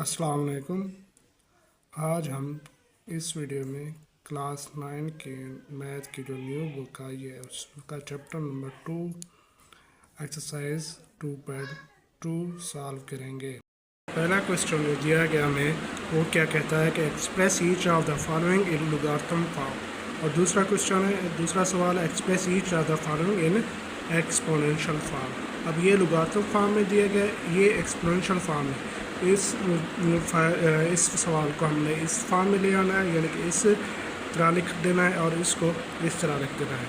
अस्सलाम वालेकुम। आज हम इस वीडियो में क्लास 9 के मैथ की जो न्यू बुक आई है उसका चैप्टर नंबर 2 एक्सरसाइज 2.2 सॉल्व करेंगे। पहला क्वेश्चन जो दिया गया हमें वो क्या कहता है कि express each of the following in logarithm form, और दूसरा क्वेश्चन है, दूसरा सवाल है express each of the following in exponential form. अब ये लॉगरिथम फॉर्म में दिया गया, ये एक्सपोनेंशियल फॉर्म है। इस सवाल को हमने इस फॉर्म में ले आना है, यानी कि इस तरह लिख देना है और इसको इस तरह लिख देना है।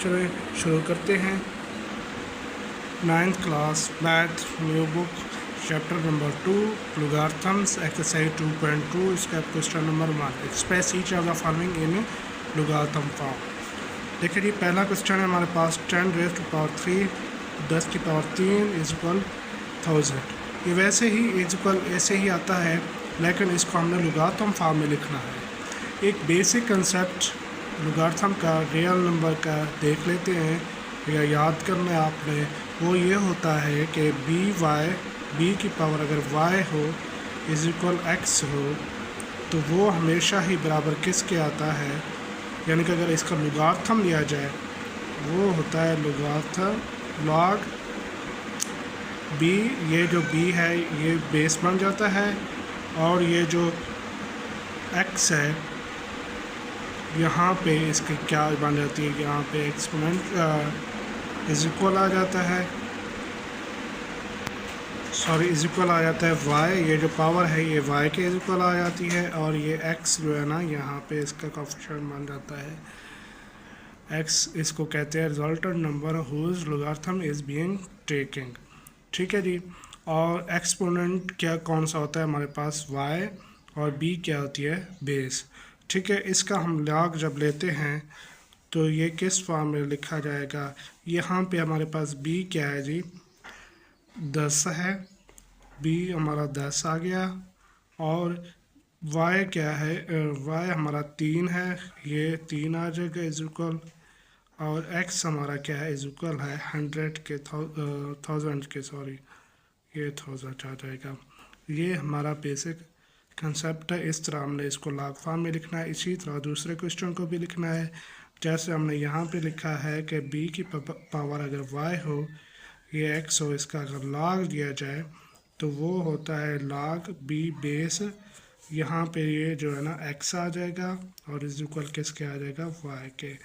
चलिए शुरू करते हैं। 9th class math new book chapter number 2 logarithms exercise 2.2 इसका question number 1 express each of the following in logarithm form. देखिए जी, पहला क्वेश्चन है हमारे पास 10 रेज़ टू पावर 3 10 की पावर 3 इज इक्वल 1000। ये वैसे ही इक्वल ऐसे ही आता है, लेकिन इसको हमने लॉगरिथम फॉर्म में लिखना है। एक बेसिक कंसेप्ट लॉगरिथम का रियल नंबर का देख लेते हैं या याद करना है आपने। वो ये होता है कि बी की पावर अगर y हो इज इक्वल x हो तो वो हमेशा ही बराबर किसके आता है, यानी कि अगर इसका लॉगरिथम लिया जाए वो होता है लॉगरिथम लॉग b। ये जो b है ये बेस बन जाता है, और ये जो x है यहाँ पे इसकी क्या बन जाती है, यहाँ पे एक्सपोनेंट इज इक्वल आ जाता है, इज इक्वल आ जाता है y। ये जो पावर है ये y के इज इक्वल आ जाती है, और ये x जो है ना यहाँ पे इसका कोएफिशिएंट बन जाता है x। इसको कहते हैं resultant number whose logarithm is being taking. ठीक है जी। और एक्सपोनेंट क्या कौन सा होता है हमारे पास y, और b क्या होती है बेस। ठीक है, इसका हम लॉग जब लेते हैं तो ये किस फॉर्म में लिखा जाएगा। यहाँ पे हमारे पास b क्या है जी 10 है, b हमारा 10 आ गया, और y क्या है y हमारा 3 है, ये 3 आ जाएगा इज इक्वल, और x हमारा क्या है इज इक्वल है 100 के 1000 के ये 1000 आ जाएगा। ये हमारा बेसिक कंसेप्ट है। इस तरह हमने इसको लॉग फॉर्म में लिखना है। इसी तरह दूसरे क्वेश्चन को भी लिखना है, जैसे हमने यहाँ पे लिखा है कि b की पावर अगर y हो ये x हो, इसका अगर लॉग दिया जाए तो वो होता है लॉग b बेस। यहाँ पे ये जो है ना x आ जाएगा और इज इक्वल किसके आ जाएगा y के,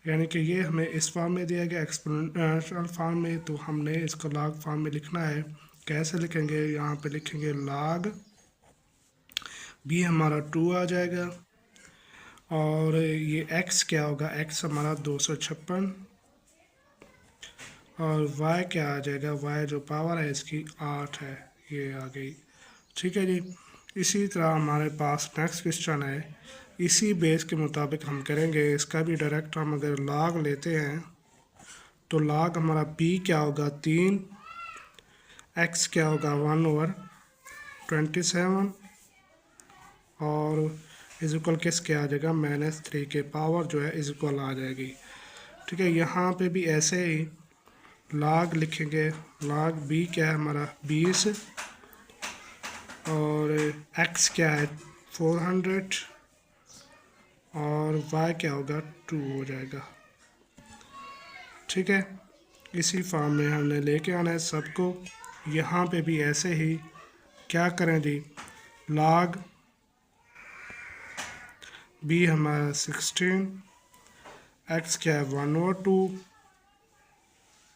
यानी कि ये हमें इस फॉर्म में दिया गया एक्सपोनेंशियल फॉर्म में, तो हमने इसको लॉग फॉर्म में लिखना है। कैसे लिखेंगे, यहाँ पे लिखेंगे लॉग b हमारा 2 आ जाएगा, और ये x क्या होगा x हमारा 256, और y क्या आ जाएगा y जो पावर है इसकी 8 है, ये आ गई। ठीक है जी। इसी तरह हमारे पास नेक्स्ट क्वेश्चन है, इसी बेस के मुताबिक हम करेंगे। इसका भी डायरेक्ट हम अगर लॉग लेते हैं तो लॉग हमारा b क्या होगा 3, x क्या होगा 1/27, और इज इक्वल किसके आ जाएगा -3 के पावर जो है इज इक्वल आ जाएगी। ठीक है, यहाँ पे भी ऐसे ही लॉग लिखेंगे। लॉग b क्या है हमारा 20, और x क्या है 400, और y क्या होगा 2 हो जाएगा। ठीक है, इसी फॉर्म में हमने लेके आना है सबको। यहाँ पे भी ऐसे ही क्या करें जी, लॉग b हमारा 16, x क्या है 1/2,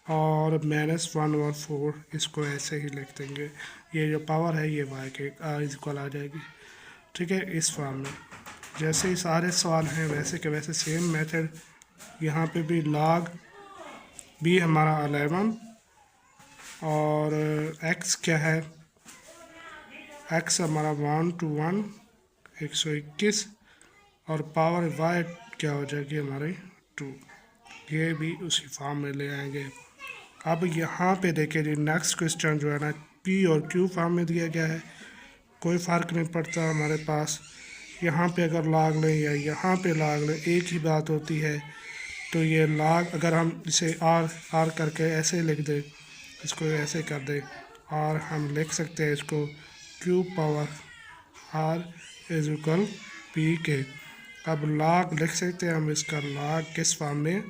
और -1/4, इसको ऐसे ही लिख देंगे। ये जो पावर है ये y के इक्वल आ जाएगी। ठीक है, इस फॉर्म में जैसे ही सारे सवाल हैं वैसे के वैसे सेम मेथड। यहाँ पे भी log b हमारा 11, और x क्या है x हमारा 1 to 1 121, और पावर y क्या हो जाएगी हमारी 2। ये भी उसी फॉर्म में ले आएंगे। अब यहाँ पे देखिए जी, नेक्स्ट क्वेश्चन जो है ना p और q फॉर्म में दिया गया है, कोई फ़र्क नहीं पड़ता हमारे पास। यहाँ पे अगर लॉग लें या यहाँ पे लॉग लें एक ही बात होती है। तो ये लॉग अगर हम इसे r करके ऐसे लिख दें, इसको ऐसे कर दें, और हम लिख सकते हैं इसको q power r is equal p के। अब लॉग लिख सकते हैं हम इसका लॉग किस फॉर्म में,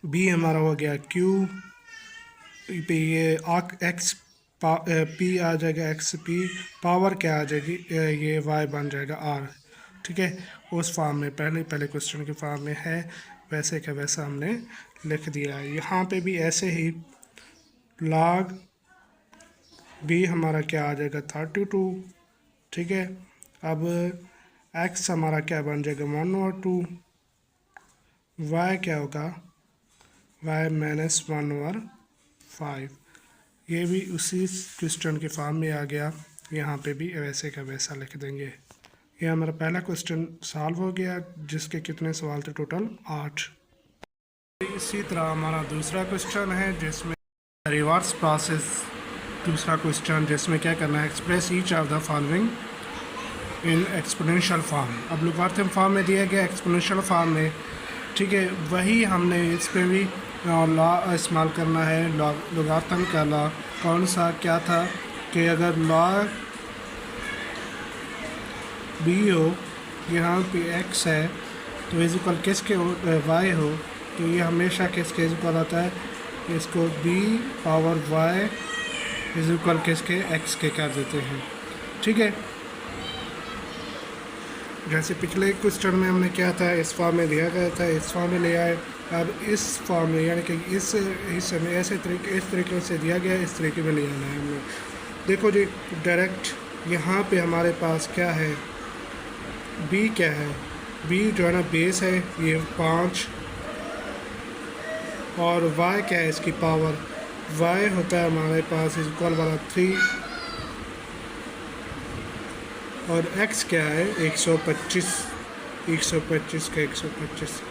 बी हमारा हो गया क्यू पे, ये एक्स पी आ जाएगा, एक्स पी पावर क्या आ जाएगी, ये वाई बन जाएगा आर। ठीक है, उस फॉर्म में पहले क्वेश्चन के फॉर्म में है, वैसे का वैसा हमने लिख दिया है। यहाँ पे भी ऐसे ही लॉग बी हमारा क्या आ जाएगा 32। ठीक है, अब एक्स हमारा क्या बन जाएगा 1/2, वाई क्या होगा वाई -1/5। ये भी उसी क्वेश्चन के फॉर्म में आ गया, यहाँ पे भी वैसे का वैसा लिख देंगे। ये हमारा पहला क्वेश्चन सॉल्व हो गया, जिसके कितने सवाल थे टोटल 8। इसी तरह हमारा दूसरा क्वेश्चन है जिसमें रिवर्स प्रोसेस, दूसरा क्वेश्चन जिसमें क्या करना है, express each of the following in exponential form. अब लोगारिथम फॉर्म में दिया गया एक्सपोनेंशियल फॉर्म में, ठीक है, वही हमने इस पर भी लॉ इस्तेमाल करना है, लोगारिथम का लॉ। कौन सा क्या था कि अगर लॉग बी हो, यहाँ पे एक्स है, तो इज इक्वल किसके वाई हो, तो ये हमेशा किसके इज इक्वल आता है, इसको b power y is equal किसके एक्स के कर देते हैं। ठीक है, जैसे पिछले क्वेश्चन में हमने क्या था, इस फॉर्म में दिया गया था, इस फॉर्म में ले आए। अब इस फॉर्म में यानी कि इस हिस्से में इस तरीके से दिया गया, इस तरीके में ले आना है हमने। देखो जी, डायरेक्ट यहाँ पे हमारे पास क्या है, बी क्या है, बी जो है ना बेस है ये 5, और वाई क्या है इसकी पावर, वाई होता है हमारे पास इज इक्वल वाला 3, और x क्या है 125, 125 का 125,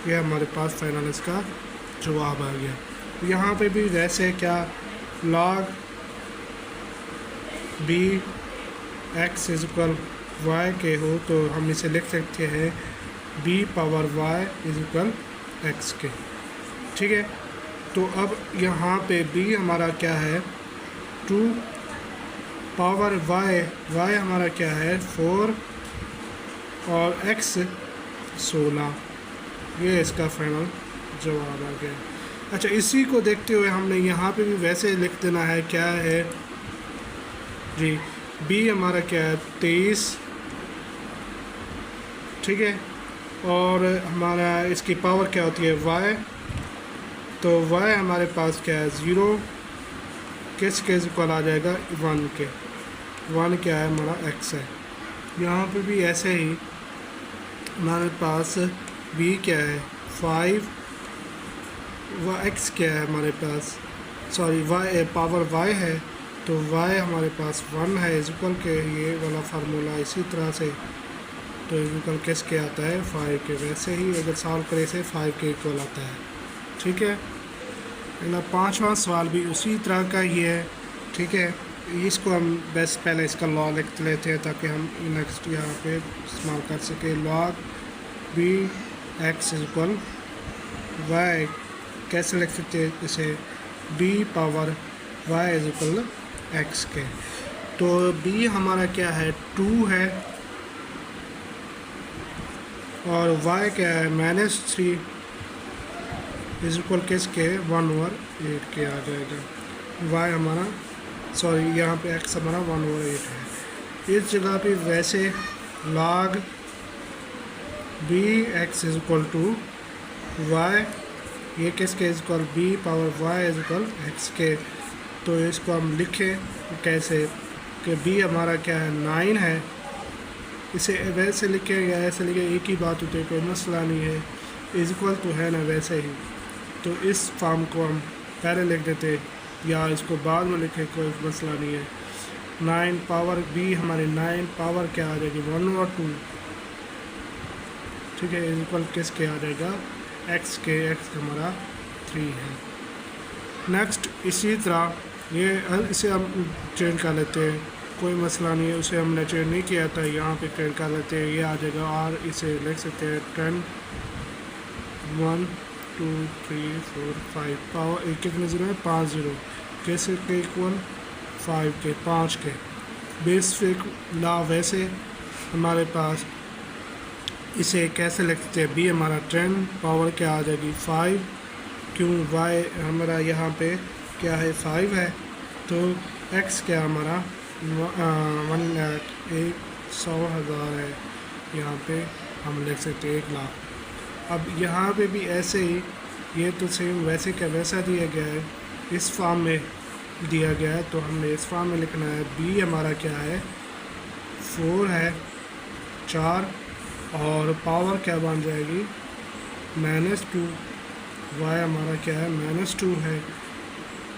ये हमारे पास फाइनल इसका जवाब आ गया। यहाँ पे भी वैसे क्या log b x is equal y के हो, तो हम इसे लिख सकते हैं b power y is equal x के। ठीक है, तो अब यहाँ पे b हमारा क्या है 2 पावर y हमारा क्या है 4, और x 16, ये इसका फाइनल जवाब आ गया। अच्छा, इसी को देखते हुए हमने यहाँ पे भी वैसे लिख देना है, क्या है जी, b हमारा क्या है 23, ठीक है, और हमारा इसकी पावर क्या होती है y, तो y हमारे पास क्या है 0, किस इक्वल आ जाएगा 1 के, 1 क्या है हमारा x है। यहाँ पे भी ऐसे ही हमारे पास b क्या है 5, x क्या है हमारे पास, सॉरी y पावर y है, तो y हमारे पास 1 है इज इक्वल के, ये वाला फार्मूला इसी तरह से, तो इज इक्वल किसके आता है 5 के। वैसे ही अगर सॉल्व करें से 5 के इक्वल आता है। ठीक है, अगला 5वां सवाल भी उसी तरह का ही है। ठीक है, इसको हम बस पहले इसका लॉ लिख लेते हैं ताकि हम नेक्स्ट यहाँ पे इस्तेमाल कर सके। Log b x is equal y, कैसे लिख सकते हैं इसे, b power y is equal x के। तो बी हमारा क्या है 2 है, और वाई क्या है -3 इज इक्वल किसके 1/8 के आ जाएगा। वाई हमारा सॉरी यहाँ पे एक्स हमारा 1/8 है। इस जगह पे वैसे log b x is equal to y, ये किसके is equal b power y is equal x के। तो इसको हम लिखें कैसे कि बी हमारा क्या है 9 है, इसे वैसे लिखें या ऐसे लिखें एक ही बात होती है, कोई मसला नहीं है, इज इक्वल तो है ना वैसे ही। तो इस फॉर्म को हम पहले लिख देते या इसको बाद में लिखे, कोई मसला नहीं है। 9 पावर बी हमारी 9 पावर क्या आ जाएगी 1/2, ठीक है, इज इक्वल किसके आ जाएगा एक्स के, एक्स हमारा 3 है। नेक्स्ट इसी तरह ये इसे हम चेंज कर लेते हैं, कोई मसला नहीं है, उसे हमने चेंज नहीं किया था, यहाँ पे चेंज कर लेते हैं, ये आ जाएगा। और इसे लिख सकते हैं 10 1 2 3 4 5 पावर एक कितने ज़ीरो है 5 ज़ीरो, कैसे के इक्वल 5 के 5 के, बेसिक लॉ वैसे हमारे पास इसे कैसे लिखते हैं, बी हमारा 10 पावर क्या आ जाएगी 5, क्यों वाई हमारा यहाँ पे क्या है 5 है, तो एक्स क्या हमारा 1,01,100,000 है, यहाँ पे हम लिख सकते हैं 1,00,000। अब यहाँ पे भी ऐसे ही, ये तो सेम वैसे क्या वैसा दिया गया है, इस फॉर्म में दिया गया है, तो हमने इस फॉर्म में लिखना है। बी हमारा क्या है 4 है 4, और पावर क्या बन जाएगी -2, वाई हमारा क्या है -2 है,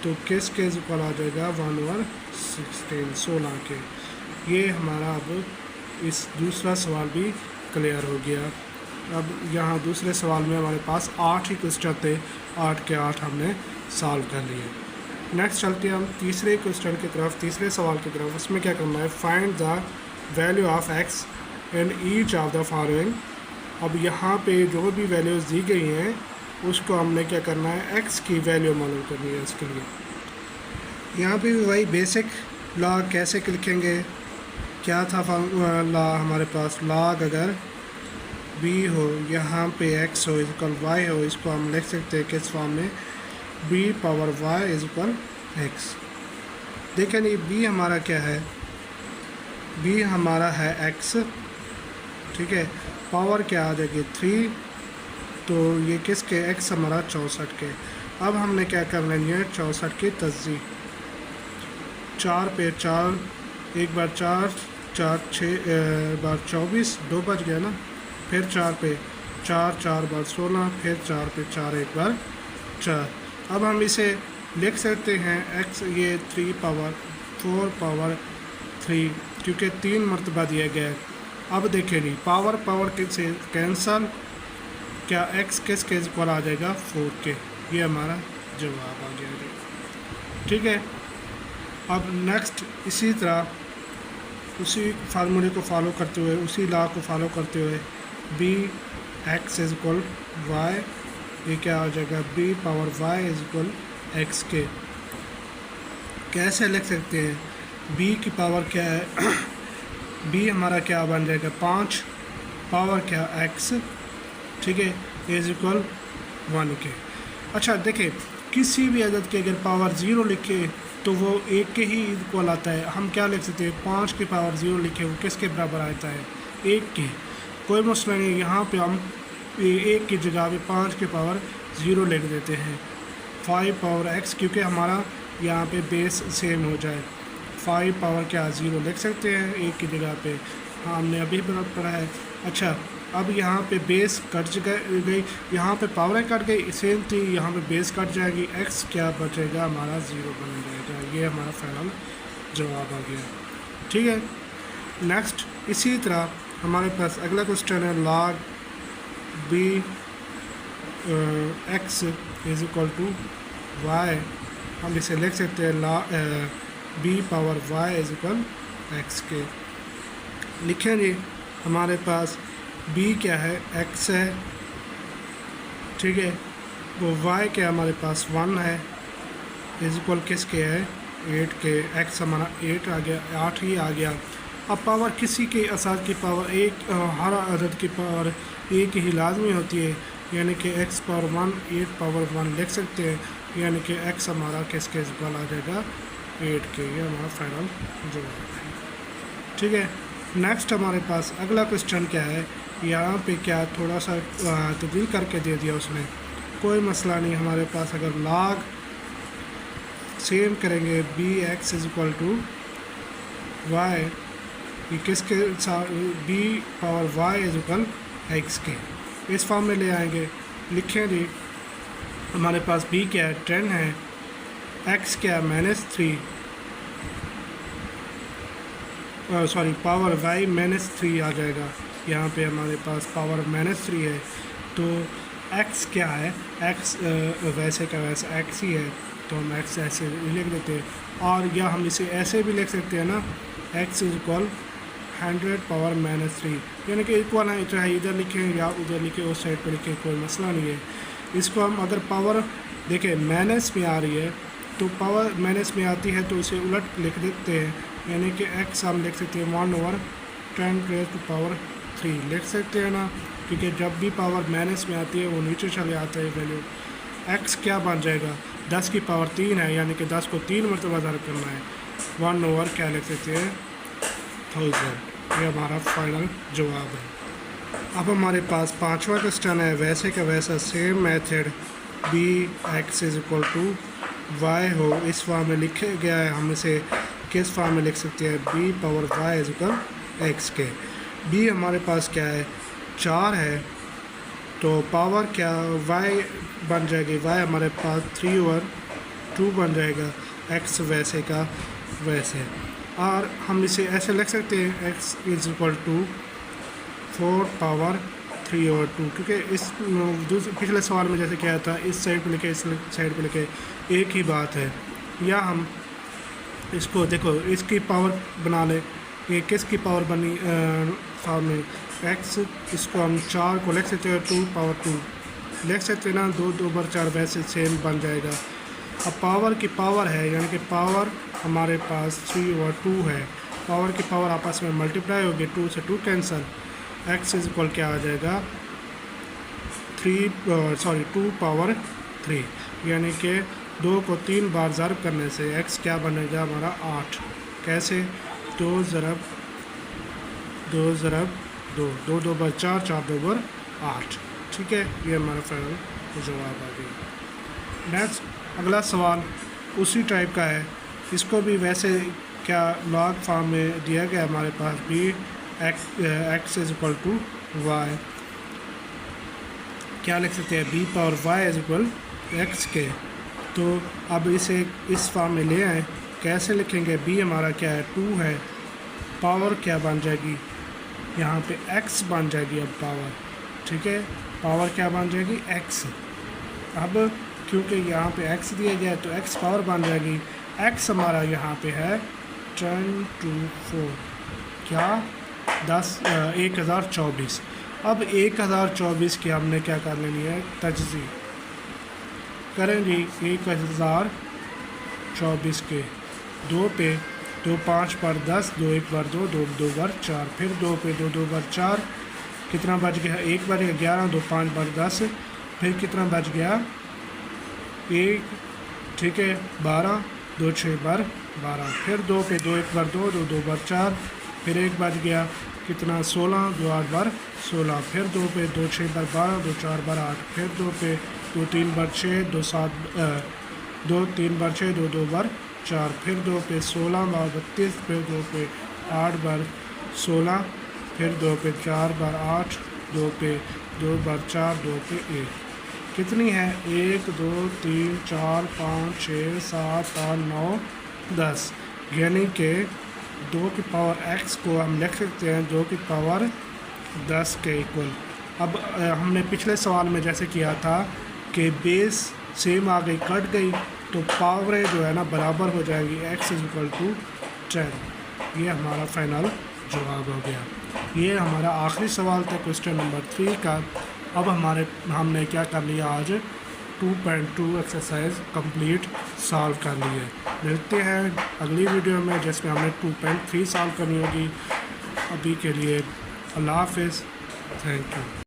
तो किस के इक्वल आ जाएगा 1/16 16 के। ये हमारा अब इस दूसरा सवाल भी क्लियर हो गया। अब यहाँ दूसरे सवाल में हमारे पास 8 ही क्वेश्चन थे, 8 के 8 हमने सॉल्व कर लिए। नेक्स्ट चलते हैं हम तीसरे क्वेश्चन की तरफ, तीसरे सवाल की तरफ। उसमें क्या करना है, find the value of x in each of the following. अब यहाँ पे जो भी वैल्यूज़ दी गई हैं उसको हमने क्या करना है, एक्स की वैल्यू मालूम करनी है। इसके लिए यहाँ पे भी वही बेसिक लॉ कैसे लिखेंगे, क्या था लॉ हमारे पास, लॉग अगर b हो, यहाँ पे x हो इक्वल y हो, इसको हम लिख सकते हैं किस फॉर्म में, b power y is equal x। देखें ये b हमारा क्या है, b हमारा है x, ठीक है, पावर क्या आ जाएगी 3, तो ये किसके x हमारा 64 के। अब हमने क्या करना है, 64 की तस्दीक 4 पे 4, एक बार 4 4 6 बार 24, 2 बच गया ना, फिर 4 पे 4 4 बार 16, फिर 4 पे 4 एक बार 4। अब हम इसे लिख सकते हैं x, ये 3 पावर 4 पावर 3, क्योंकि 3 मरतबा दिया गया है। अब देखें नहीं, पावर पावर के से कैंसल, क्या x किस के इक्वल आ जाएगा 4 के, ये हमारा जवाब आ गया, ठीक है। अब नेक्स्ट इसी तरह उसी फार्मूले को फॉलो करते हुए, उसी लॉ को फॉलो करते हुए, b x is equal y, ये क्या आ जाएगा b power y is equal x के। कैसे लिख सकते हैं, बी की पावर क्या है बी हमारा क्या बन जाएगा 5, पावर क्या एक्स, ठीक है, इज इक्वल 1 के। अच्छा देखिए, किसी भी अदद के अगर पावर 0 लिखे तो वो 1 के ही इक्वल आता है। हम क्या लिख सकते हैं, 5 की पावर 0 लिखे वो किसके बराबर आता है 1 के, कोई मसला नहीं। यहाँ पे हम 1 की जगह पे 5 की पावर 0 लिख देते हैं, 5 पावर x, क्योंकि हमारा यहाँ पे बेस सेम हो जाए। 5 पावर क्या 0 लिख सकते हैं 1 की जगह पे, हाँ हमने अभी पढ़ा है। अच्छा अब यहाँ पे बेस कट गई, यहाँ पे पावर कट गई सेम थी, यहाँ पे बेस कट जाएगी, x क्या बचेगा हमारा 0 बन जाएगा। ये हमारा फाइनल जवाब आ गया, ठीक है। नेक्स्ट इसी तरह हमारे पास अगला क्वेश्चन है, log b x is equal to y. हम इसे लिख सकते हैं log b power y is equal x के। लिखेंगे हमारे पास b क्या है x है, ठीक है, वो y क्या हमारे पास 1 है, इज इक्वल किसके है 8 के। x हमारा 8 आ गया, 8 ही आ गया। अब पावर किसी के असाद की पावर एक, हर अदद की पावर एक ही लाजमी होती है, यानी कि x पावर 1 8 पावर 1 लिख सकते हैं, यानी कि x हमारा किसके इक्वल आ जाएगा 8 के। ये हमारा फाइनल जवाब है, ठीक है। नेक्स्ट हमारे पास अगला क्वेश्चन क्या है, यहाँ पे क्या थोड़ा सा तब्दील करके दे दिया उसने, कोई मसला नहीं। हमारे पास अगर लॉग सेम करेंगे b x is equal to y, ये किसके साथ b power y is equal x के, इस फॉर्म में ले आएंगे। लिखेंगे हमारे पास बी क्या है 10 है, एक्स क्या -3, सॉरी पावर वाई -3 आ जाएगा। यहाँ पे हमारे पास पावर -3 है, तो x क्या है, x वैसे का वैसे x ही है, तो हम x ऐसे लिख देते हैं। और या हम इसे ऐसे भी लिख सकते हैं ना, x इज इक्वल 100 पावर -3, यानी कि इक्वल है, चाहे इधर लिखें या उधर लिखें, उस साइड पर लिखें, कोई मसला नहीं है। इसको हम अगर पावर देखें माइनस में आ रही है, तो पावर माइनस में आती है तो इसे उलट लिख देते हैं, यानी कि x हम लिख सकते हैं 1/10⁻³ लिख सकते हैं ना, क्योंकि जब भी पावर माइनस में आती है वो नीचे चले आता है वैल्यू। x क्या बन जाएगा, 10⁻³ है, यानी कि 10 को 3 मरतबा ज़रब करना है। 1 क्या लिख सकते हैं 1000। ये हमारा फाइनल जवाब है। अब हमारे पास 5वां क्वेश्चन है, वैसे का वैसा सेम मेथड bx = y हो, इस फॉर्म में लिखा गया है। हम इसे किस फॉर्म में लिख सकते हैं, b/y = x के। b हमारे पास क्या है 4 है, तो पावर क्या y बन जाएगी, y हमारे पास 3/2 बन जाएगा, x वैसे का वैसे। और हम इसे ऐसे लिख सकते हैं x = 4/3/2, क्योंकि इस पिछले सवाल में जैसे क्या था, इस साइड पे लिखे इस साइड पे लिखे एक ही बात है। या हम इसको देखो इसकी पावर बना ले, ये किसकी पावर बनी फॉर्म में x, इसको हम 4 को लिख सकते हैं 2/2 लिख सकते हैं ना, 2/4 वैसे सेम बन जाएगा। अब पावर की पावर है, यानी कि पावर हमारे पास 3/2 है, पावर की पावर आपस में मल्टीप्लाई होगी, 2 से 2 कैंसिल, x = क्या आ जाएगा 2/3, यानी कि 2 को 3 बार ज़रब करने से x क्या बनेगा हमारा 8। कैसे, 2 × 2 2 2 2 × 4 4 2 × 8। ठीक है, ये हमारा फाइनल जवाब आ गया। नेक्स्ट अगला सवाल उसी टाइप का है, इसको भी वैसे क्या लॉग फॉर्म में दिया गया हमारे पास x = y, क्या लिख सकते हैं b/y = x के। तो अब इसे इस फॉर्म में ले आए, कैसे लिखेंगे, b हमारा क्या है 2 है, पावर क्या बन जाएगी यहाँ पे x बन जाएगी। अब पावर ठीक है, पावर क्या बन जाएगी x। अब क्योंकि यहाँ पे x दिया गया है तो x पावर बन जाएगी, x हमारा यहाँ पे है 10⁴, क्या 1024। अब 1024 की हमने क्या कर लेनी है तजज़ी करेंगे 1024 के 2 पे 2 5 पर 10, 2 1 बार 2 2 2 बार 4, फिर 2 पे 2 2 बार 4, कितना बच गया 1 बार 11, 2 5 बार 10, फिर कितना बच गया 1, ठीक है 12, 2 6 बार 12, फिर 2 पे 2 1 बार 2 2 2 बार 4, फिर 1 बच गया कितना 16, 2 8 बार 16, फिर 2 पे 2 6 बार 12, 2 4 बार 8, फिर 2 पे 2 3 बार 6, 2 7 2 3 बार 6, 2 2 बार 4, फिर 2 पे 16 बार 32, फिर 2 पे 8 बार 16, फिर 2 पे 4 बार 8, 2 पे 2 बार 4, 2 पे 1, कितनी है 1 2 3 4 5 6 7 8 9 10, यानी कि 2 की पावर x को हम लिख सकते हैं 2 की पावर 10 के इक्वल। अब हमने पिछले सवाल में जैसे किया था कि बेस सेम आ गई कट गई, तो पावर जो है ना बराबर हो जाएगी, x = 10। ये हमारा फाइनल जवाब हो गया। ये हमारा आखिरी सवाल था क्वेश्चन नंबर 3 का। अब हमने क्या कर लिया आज 2.2 एक्सरसाइज कंप्लीट सॉल्व कर ली है। मिलते हैं अगली वीडियो में जिसमें हमने 2.3 सॉल्व करनी होगी। अभी के लिए अल्लाह हाफ़िज़, थैंक यू।